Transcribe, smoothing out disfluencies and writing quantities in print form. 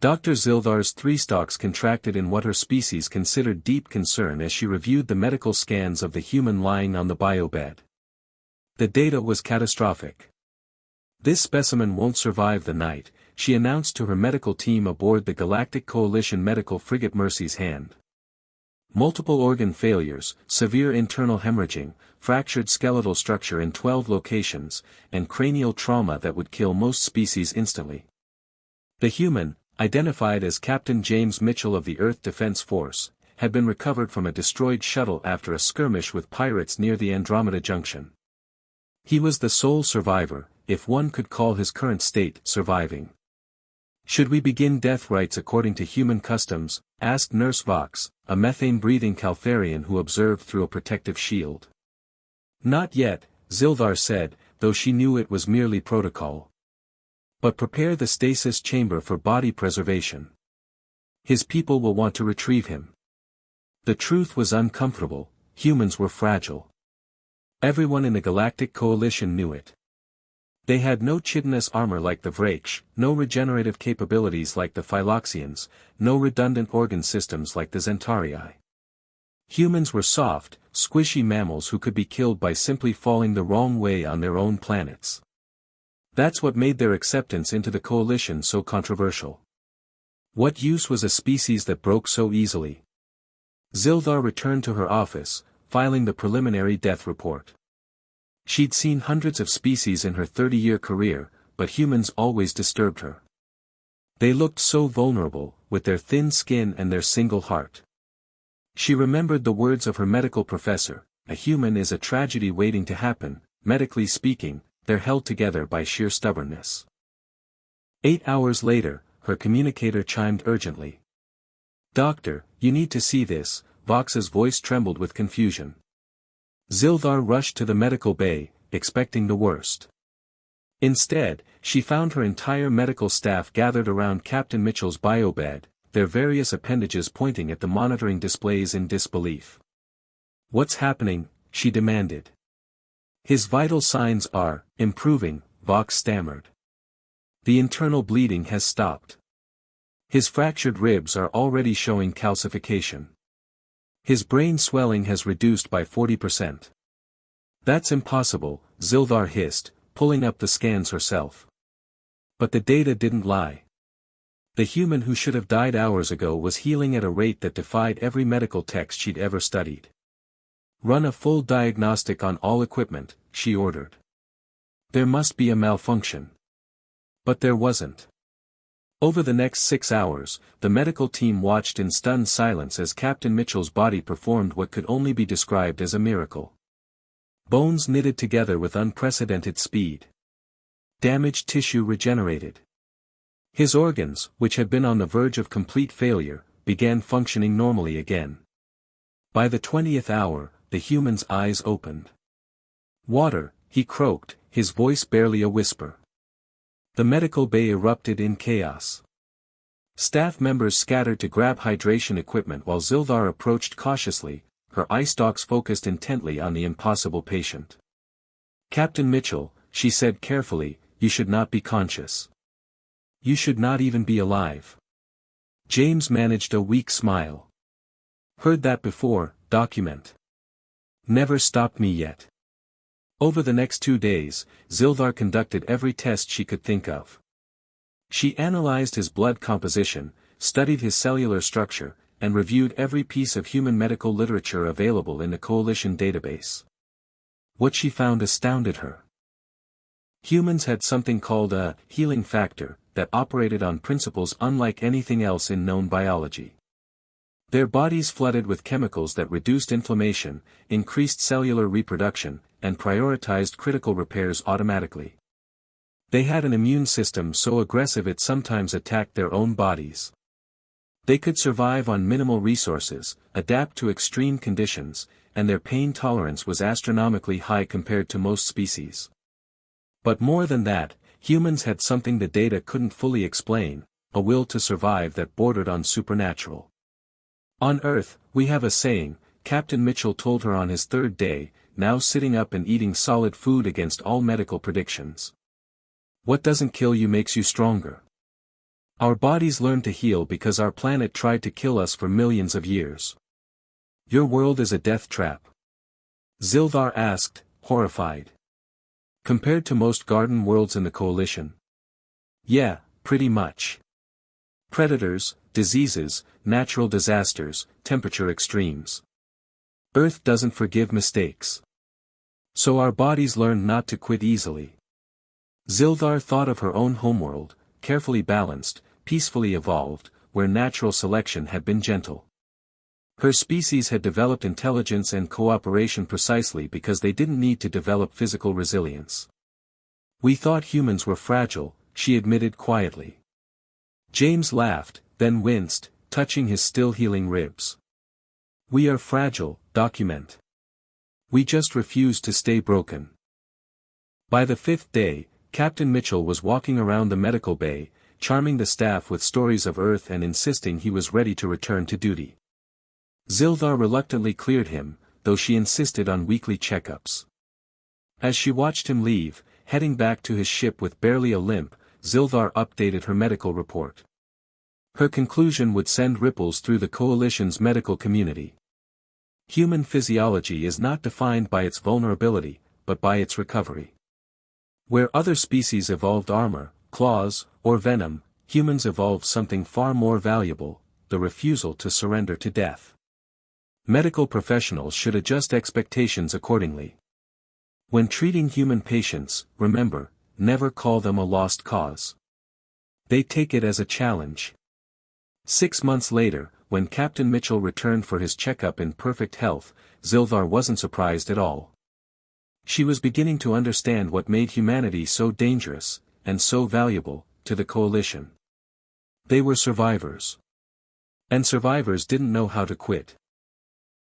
Dr. Zildar's three stalks contracted in what her species considered deep concern as she reviewed the medical scans of the human lying on the biobed. The data was catastrophic. "This specimen won't survive the night," she announced to her medical team aboard the Galactic Coalition medical frigate Mercy's Hand. "Multiple organ failures, severe internal hemorrhaging, fractured skeletal structure in 12 locations, and cranial trauma that would kill most species instantly." The human, identified as Captain James Mitchell of the Earth Defense Force, had been recovered from a destroyed shuttle after a skirmish with pirates near the Andromeda Junction. He was the sole survivor, if one could call his current state surviving. "Should we begin death rites according to human customs?" asked Nurse Vox, a methane-breathing Caltharian who observed through a protective shield. "Not yet," Zildar said, though she knew it was merely protocol. "But prepare the stasis chamber for body preservation. His people will want to retrieve him." The truth was uncomfortable: humans were fragile. Everyone in the Galactic Coalition knew it. They had no chitinous armor like the Vraksh, no regenerative capabilities like the Phyloxians, no redundant organ systems like the Zentarii. Humans were soft, squishy mammals who could be killed by simply falling the wrong way on their own planets. That's what made their acceptance into the coalition so controversial. What use was a species that broke so easily? Zildar returned to her office, filing the preliminary death report. She'd seen hundreds of species in her 30-year career, but humans always disturbed her. They looked so vulnerable, with their thin skin and their single heart. She remembered the words of her medical professor: "A human is a tragedy waiting to happen. Medically speaking, they're held together by sheer stubbornness." 8 hours later, her communicator chimed urgently. "Doctor, you need to see this." Vox's voice trembled with confusion. Zildar rushed to the medical bay, expecting the worst. Instead, she found her entire medical staff gathered around Captain Mitchell's biobed, their various appendages pointing at the monitoring displays in disbelief. "What's happening?" she demanded. "His vital signs are improving," Vox stammered. "The internal bleeding has stopped. His fractured ribs are already showing calcification. His brain swelling has reduced by 40%. "That's impossible," Zildar hissed, pulling up the scans herself. But the data didn't lie. The human who should have died hours ago was healing at a rate that defied every medical text she'd ever studied. "Run a full diagnostic on all equipment," she ordered. There must be a malfunction. But there wasn't. Over the next 6 hours, the medical team watched in stunned silence as Captain Mitchell's body performed what could only be described as a miracle. Bones knitted together with unprecedented speed. Damaged tissue regenerated. His organs, which had been on the verge of complete failure, began functioning normally again. By the 20th hour, the human's eyes opened. "Water," he croaked, his voice barely a whisper. The medical bay erupted in chaos. Staff members scattered to grab hydration equipment while Zildar approached cautiously, her eye stalks focused intently on the impossible patient. "Captain Mitchell," she said carefully, "you should not be conscious. You should not even be alive." James managed a weak smile. "Heard that before, document. Never stopped me yet." Over the next 2 days, Zildar conducted every test she could think of. She analyzed his blood composition, studied his cellular structure, and reviewed every piece of human medical literature available in the Coalition database. What she found astounded her. Humans had something called a healing factor that operated on principles unlike anything else in known biology. Their bodies flooded with chemicals that reduced inflammation, increased cellular reproduction, and prioritized critical repairs automatically. They had an immune system so aggressive it sometimes attacked their own bodies. They could survive on minimal resources, adapt to extreme conditions, and their pain tolerance was astronomically high compared to most species. But more than that, humans had something the data couldn't fully explain, a will to survive that bordered on supernatural. "On Earth, we have a saying," Captain Mitchell told her on his 3rd day, now sitting up and eating solid food against all medical predictions. "What doesn't kill you makes you stronger." Our bodies learned to heal because our planet tried to kill us for millions of years. Your world is a death trap. Zildar asked, horrified. Compared to most garden worlds in the coalition. Yeah, pretty much. Predators, diseases, natural disasters, temperature extremes. Earth doesn't forgive mistakes. So our bodies learned not to quit easily. Zildar thought of her own homeworld, carefully balanced, peacefully evolved, where natural selection had been gentle. Her species had developed intelligence and cooperation precisely because they didn't need to develop physical resilience. We thought humans were fragile, she admitted quietly. James laughed, then winced, touching his still healing ribs. We are fragile, document. We just refuse to stay broken. By the 5th day, Captain Mitchell was walking around the medical bay, charming the staff with stories of Earth and insisting he was ready to return to duty. Zildar reluctantly cleared him, though she insisted on weekly checkups. As she watched him leave, heading back to his ship with barely a limp, Zildar updated her medical report. Her conclusion would send ripples through the coalition's medical community. Human physiology is not defined by its vulnerability, but by its recovery. Where other species evolved armor, claws, or venom, humans evolved something far more valuable, the refusal to surrender to death. Medical professionals should adjust expectations accordingly. When treating human patients, remember, never call them a lost cause. They take it as a challenge. 6 months later, when Captain Mitchell returned for his checkup in perfect health, Zildar wasn't surprised at all. She was beginning to understand what made humanity so dangerous, and so valuable, to the coalition. They were survivors. And survivors didn't know how to quit.